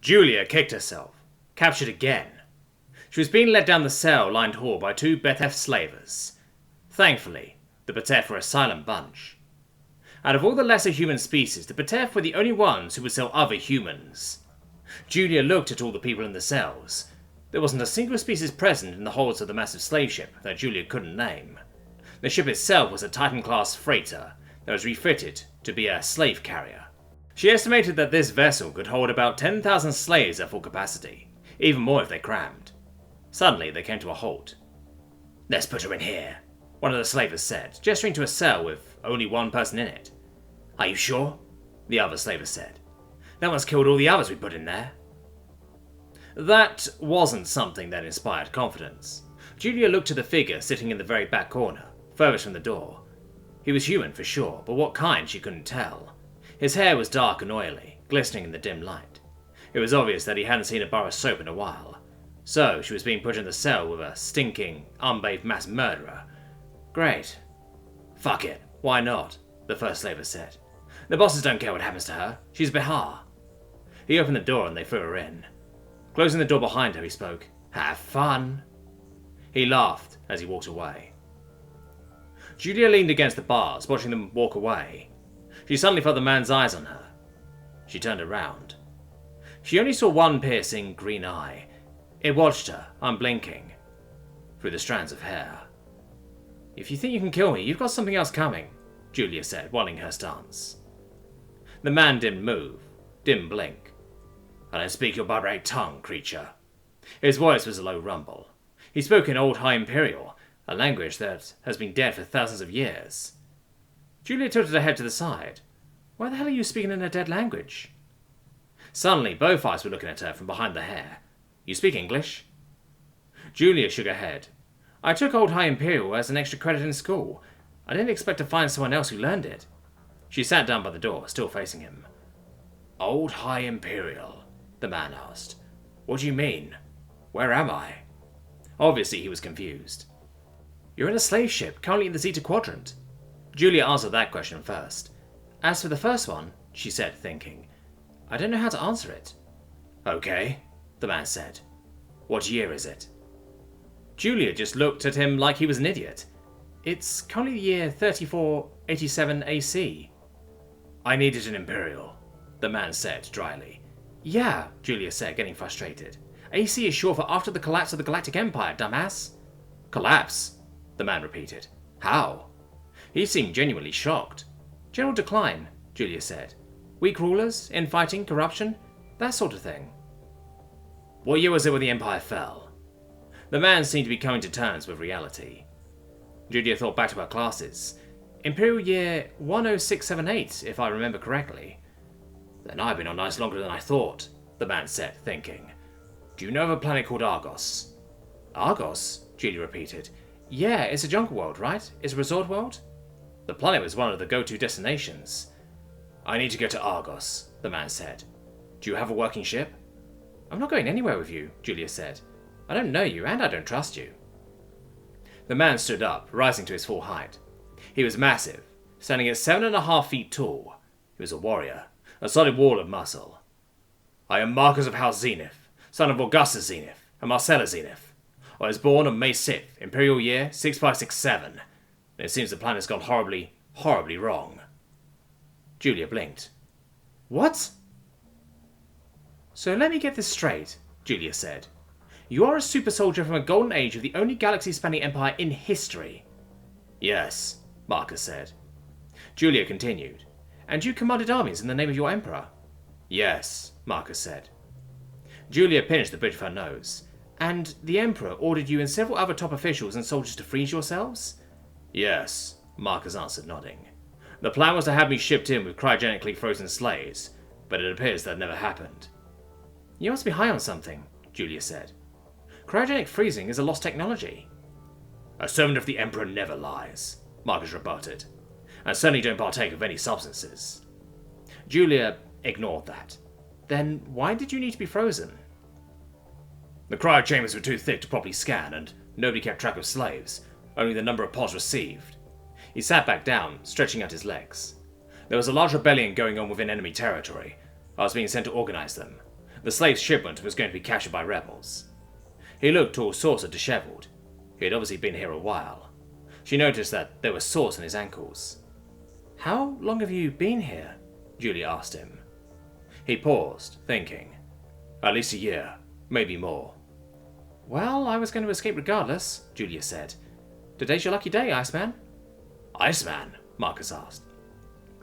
Julia kicked herself, captured again. She was being led down the cell-lined hall by two Betef slavers. Thankfully, the Betef were a silent bunch. Out of all the lesser human species, the Betef were the only ones who would sell other humans. Julia looked at all the people in the cells. There wasn't a single species present in the holds of the massive slave ship that Julia couldn't name. The ship itself was a Titan-class freighter that was refitted to be a slave carrier. She estimated that this vessel could hold about 10,000 slaves at full capacity, even more if they crammed. Suddenly, they came to a halt. "Let's put her in here," one of the slavers said, gesturing to a cell with only one person in it. "Are you sure?" the other slaver said. "That one's killed all the others we put in there." That wasn't something that inspired confidence. Julia looked at the figure sitting in the very back corner, furthest from the door. He was human for sure, but what kind she couldn't tell. His hair was dark and oily, glistening in the dim light. It was obvious that he hadn't seen a bar of soap in a while. So, she was being put in the cell with a stinking, unbathed mass murderer. Great. "Fuck it, why not?" the first slaver said. "The bosses don't care what happens to her. She's Bihar." He opened the door and they threw her in. Closing the door behind her, he spoke. "Have fun." He laughed as he walked away. Julia leaned against the bars, watching them walk away. She suddenly felt the man's eyes on her. She turned around. She only saw one piercing green eye. It watched her, unblinking, through the strands of hair. "If you think you can kill me, you've got something else coming," Julia said, winding her stance. The man didn't move, didn't blink. "I don't speak your barbaric tongue, creature." His voice was a low rumble. He spoke in Old High Imperial, a language that has been dead for thousands of years. Julia tilted her head to the side. "Why the hell are you speaking in a dead language?" Suddenly, both eyes were looking at her from behind the hair. "You speak English?" Julia shook her head. "I took Old High Imperial as an extra credit in school. I didn't expect to find someone else who learned it." She sat down by the door, still facing him. "Old High Imperial?" the man asked. "What do you mean? Where am I?" Obviously, he was confused. "You're in a slave ship, currently in the Zeta Quadrant." Julia answered that question first. "As for the first one," she said, thinking, "I don't know how to answer it." "Okay," the man said. "What year is it?" Julia just looked at him like he was an idiot. "It's currently the year 3487 AC. "I needed an Imperial," the man said dryly. "Yeah," Julia said, getting frustrated. "AC is short for after the collapse of the Galactic Empire, dumbass." "Collapse?" the man repeated. "How?" He seemed genuinely shocked. "General decline," Julia said. "Weak rulers, infighting, corruption, that sort of thing." "What year was it when the Empire fell?" The man seemed to be coming to terms with reality. Julia thought back to her classes. "Imperial year 10678, if I remember correctly." "Then I've been on Ice longer than I thought," the man said, thinking. "Do you know of a planet called Argos?" "Argos?" Julia repeated. "Yeah, it's a jungle world, right? It's a resort world?" The planet was one of the go-to destinations. "I need to go to Argos," the man said. "Do you have a working ship?" "I'm not going anywhere with you," Julia said. "I don't know you, and I don't trust you." The man stood up, rising to his full height. He was massive, standing at 7.5 feet tall. He was a warrior, a solid wall of muscle. "I am Marcus of House Zenith, son of Augustus Zenith and Marcella Zenith. I was born on May 6th, Imperial year 6567. And it seems the planet's gone horribly, horribly wrong." Julia blinked. "What?" "So let me get this straight," Julia said. "You are a super soldier from a golden age of the only galaxy-spanning empire in history." "Yes," Marcus said. Julia continued. "And you commanded armies in the name of your emperor?" "Yes," Marcus said. Julia pinched the bridge of her nose. "And the emperor ordered you and several other top officials and soldiers to freeze yourselves?" "Yes," Marcus answered, nodding. "The plan was to have me shipped in with cryogenically frozen slaves, but it appears that never happened." "You must be high on something," Julia said. "Cryogenic freezing is a lost technology." "A servant of the Emperor never lies," Marcus rebutted. "And certainly don't partake of any substances." Julia ignored that. "Then why did you need to be frozen?" "The cryo chambers were too thick to properly scan, and nobody kept track of slaves, only the number of pods received." He sat back down, stretching out his legs. "There was a large rebellion going on within enemy territory. I was being sent to organize them. The slave shipment was going to be captured by rebels. He looked all sorts of dishevelled. He had obviously been here a while. She noticed that there were sores on his ankles. "How long have you been here?" Julia asked him. He paused, thinking. "At least a year, maybe more." "Well, I was going to escape regardless," Julia said. "Today's your lucky day, Iceman." "Iceman?" Marcus asked.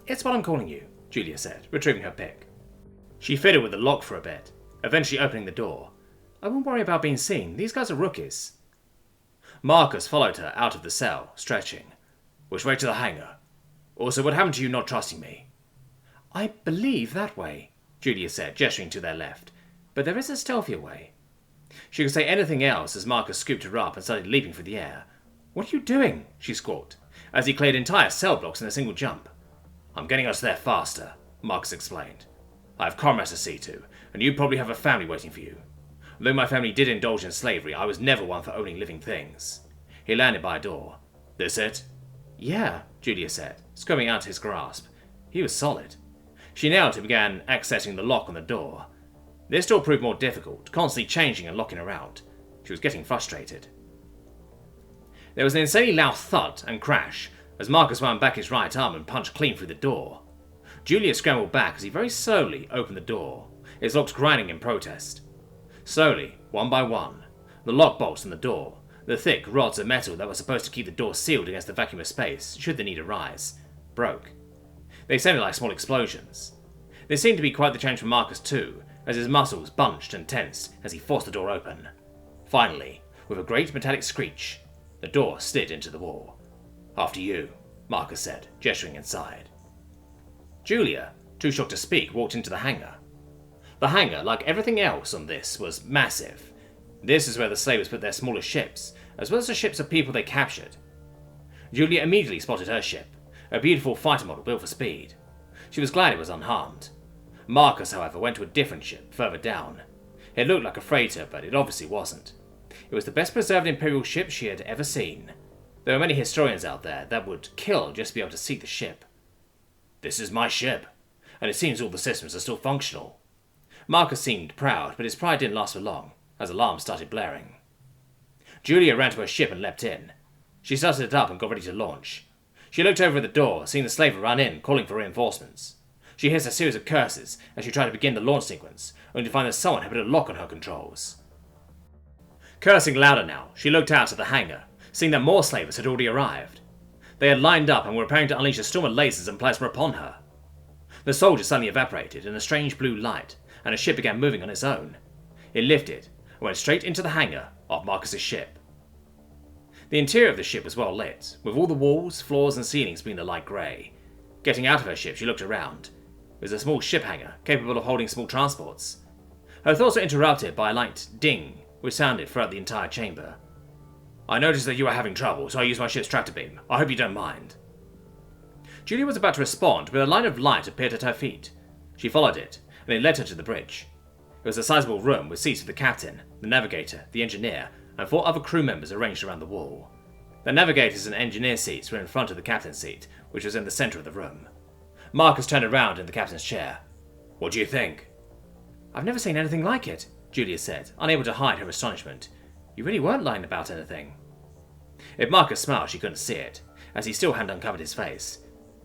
"It's what I'm calling you," Julia said, retrieving her pick. She fiddled with the lock for a bit, eventually opening the door. "I won't worry about being seen. These guys are rookies." Marcus followed her out of the cell, stretching. "Which way to the hangar? Also, what happened to you not trusting me?" "I believe that way," Julia said, gesturing to their left. "But there is a stealthier way." She could say anything else as Marcus scooped her up and started leaping through the air. "What are you doing?" she squawked, as he cleared entire cell blocks in a single jump. "I'm getting us there faster," Marcus explained. "I have comrades to see to, and you probably have a family waiting for you. Though my family did indulge in slavery, I was never one for owning living things." He landed by a door. "This it?" "Yeah," Julia said, squirming out his grasp. He was solid. She knelt and began accessing the lock on the door. This door proved more difficult, constantly changing and locking her out. She was getting frustrated. There was an insanely loud thud and crash as Marcus wound back his right arm and punched clean through the door. Julia scrambled back as he very slowly opened the door, his locks grinding in protest. Slowly, one by one, the lock bolts on the door, the thick rods of metal that were supposed to keep the door sealed against the vacuum of space, should the need arise, broke. They sounded like small explosions. This seemed to be quite the change for Marcus too, as his muscles bunched and tensed as he forced the door open. Finally, with a great metallic screech, the door slid into the wall. "After you," Marcus said, gesturing inside. Julia, too shocked to speak, walked into the hangar. The hangar, like everything else on this, was massive. This is where the slavers put their smallest ships, as well as the ships of people they captured. Julia immediately spotted her ship, a beautiful fighter model built for speed. She was glad it was unharmed. Marcus, however, went to a different ship, further down. It looked like a freighter, but it obviously wasn't. It was the best preserved Imperial ship she had ever seen. There were many historians out there that would kill just to be able to see the ship. "This is my ship, and it seems all the systems are still functional." Marcus seemed proud, but his pride didn't last for long, as alarms started blaring. Julia ran to her ship and leapt in. She started it up and got ready to launch. She looked over at the door, seeing the slaver run in, calling for reinforcements. She hissed a series of curses as she tried to begin the launch sequence, only to find that someone had put a lock on her controls. Cursing louder now, she looked out at the hangar, seeing that more slavers had already arrived. They had lined up and were preparing to unleash a storm of lasers and plasma upon her. The soldiers suddenly evaporated in a strange blue light, and the ship began moving on its own. It lifted and went straight into the hangar of Marcus's ship. The interior of the ship was well lit, with all the walls, floors and ceilings being the light grey. Getting out of her ship, she looked around. It was a small ship hangar, capable of holding small transports. Her thoughts were interrupted by a light ding, which sounded throughout the entire chamber. "I noticed that you were having trouble, so I used my ship's tractor beam. I hope you don't mind." Julia was about to respond when a line of light appeared at her feet. She followed it, and it led her to the bridge. It was a sizable room with seats for the captain, the navigator, the engineer, and 4 other crew members arranged around the wall. The navigator's and engineer seats were in front of the captain's seat, which was in the centre of the room. Marcus turned around in the captain's chair. "What do you think?" "I've never seen anything like it," Julia said, unable to hide her astonishment. "You really weren't lying about anything." If Marcus smiled, she couldn't see it, as he still hadn't uncovered his face.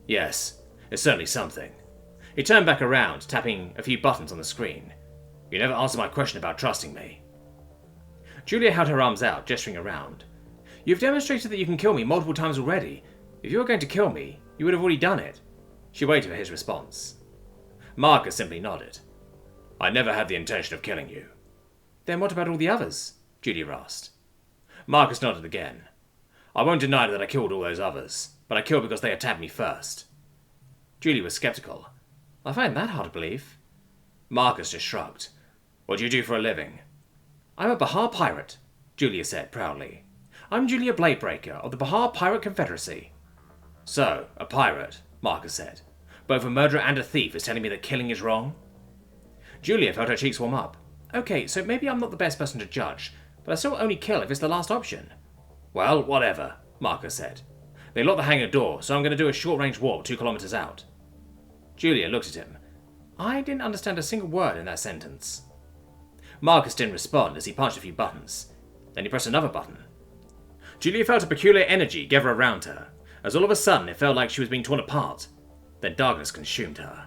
"Yes, it's certainly something." He turned back around, tapping a few buttons on the screen. "You never answered my question about trusting me." Julia held her arms out, gesturing around. "You've demonstrated that you can kill me multiple times already. If you were going to kill me, you would have already done it." She waited for his response. Marcus simply nodded. "I never had the intention of killing you." "Then what about all the others?" Julia asked. Marcus nodded again. "I won't deny that I killed all those others, but I killed because they attacked me first." Julia was skeptical. "I find that hard to believe." Marcus just shrugged. "What do you do for a living?" "I'm a Bahar pirate," Julia said proudly. "I'm Julia Bladebreaker of the Bahar Pirate Confederacy." "So, a pirate," Marcus said. "Both a murderer and a thief is telling me that killing is wrong?" Julia felt her cheeks warm up. "Okay, so maybe I'm not the best person to judge, but I still only kill if it's the last option." "Well, whatever," Marcus said. "They locked the hangar door, so I'm going to do a short-range walk 2 kilometers out." Julia looked at him. "I didn't understand a single word in that sentence." Marcus didn't respond as he punched a few buttons. Then he pressed another button. Julia felt a peculiar energy gather around her, as all of a sudden it felt like she was being torn apart. Then darkness consumed her.